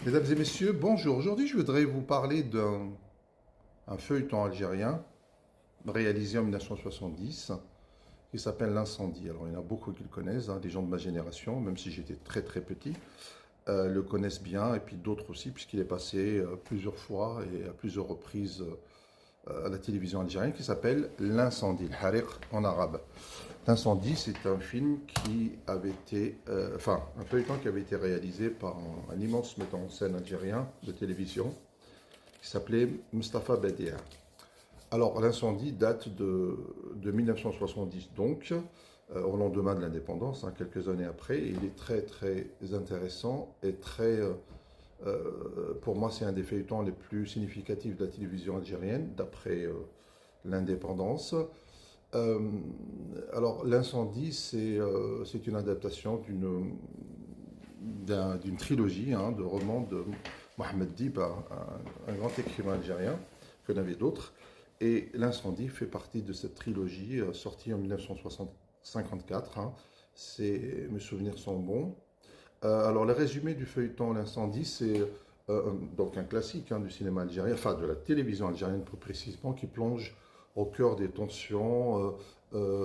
Mesdames et messieurs, bonjour. Aujourd'hui, je voudrais vous parler d'un feuilleton algérien réalisé en 1970 qui s'appelle L'Incendie. Alors, il y en a beaucoup qui le connaissent, hein, des gens de ma génération, même si j'étais très très petit, le connaissent bien, et puis d'autres aussi, puisqu'il est passé plusieurs fois et à plusieurs reprises à la télévision algérienne, qui s'appelle L'Incendie, le Hariq en arabe. L'Incendie, c'est un film qui avait été, un feuilleton qui avait été réalisé par un immense metteur en scène algérien de télévision qui s'appelait Mustapha Badia. Alors, l'incendie date de 1970, donc, au lendemain de l'indépendance, hein, quelques années après, et il est très très intéressant et pour moi, c'est un des feuilletons les plus significatifs de la télévision algérienne, d'après l'indépendance. Euh, alors, l'incendie, c'est une adaptation d'une trilogie hein, de romans de Mohamed Dib, un grand écrivain algérien, qu'il y en avait d'autres. Et l'incendie fait partie de cette trilogie sortie en 1954. Hein. Mes souvenirs sont bons. Alors, le résumé du feuilleton L'incendie, c'est donc un classique hein, du cinéma algérien, enfin de la télévision algérienne plus précisément, qui plonge au cœur des tensions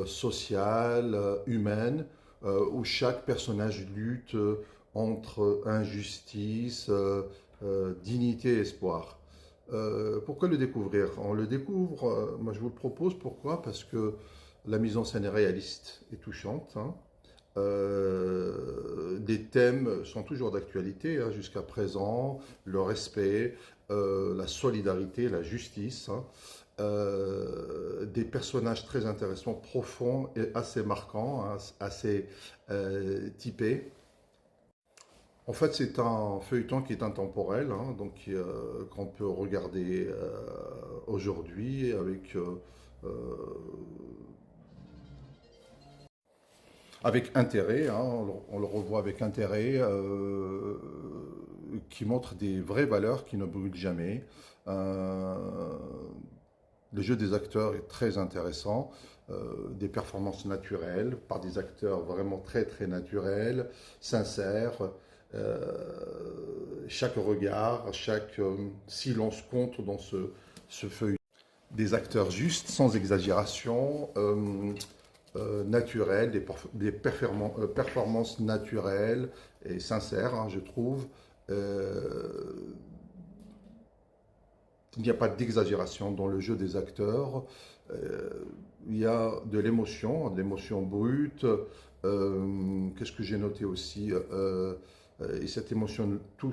sociales, humaines, où chaque personnage lutte entre injustice, dignité et espoir. Pourquoi le découvrir? On le découvre, moi je vous le propose, pourquoi? Parce que la mise en scène est réaliste et touchante. Hein. Les thèmes sont toujours d'actualité hein, jusqu'à présent, le respect, la solidarité, la justice, hein. Des personnages très intéressants, profonds et assez marquants, hein, assez typés. En fait, c'est un feuilleton qui est intemporel, hein, donc qu'on peut regarder aujourd'hui euh, avec intérêt, hein, on le revoit avec intérêt, qui montre des vraies valeurs qui ne brûlent jamais. Euh, le jeu des acteurs est très intéressant, des performances naturelles par des acteurs vraiment très très naturels, sincères. Chaque regard, chaque silence compte dans ce feuilleton. Des acteurs justes, sans exagération, naturelles, performances naturelles et sincères, hein, je trouve. Euh, il n'y a pas d'exagération dans le jeu des acteurs. Euh, il y a de l'émotion brute. Qu'est-ce que j'ai noté aussi et cette émotion touche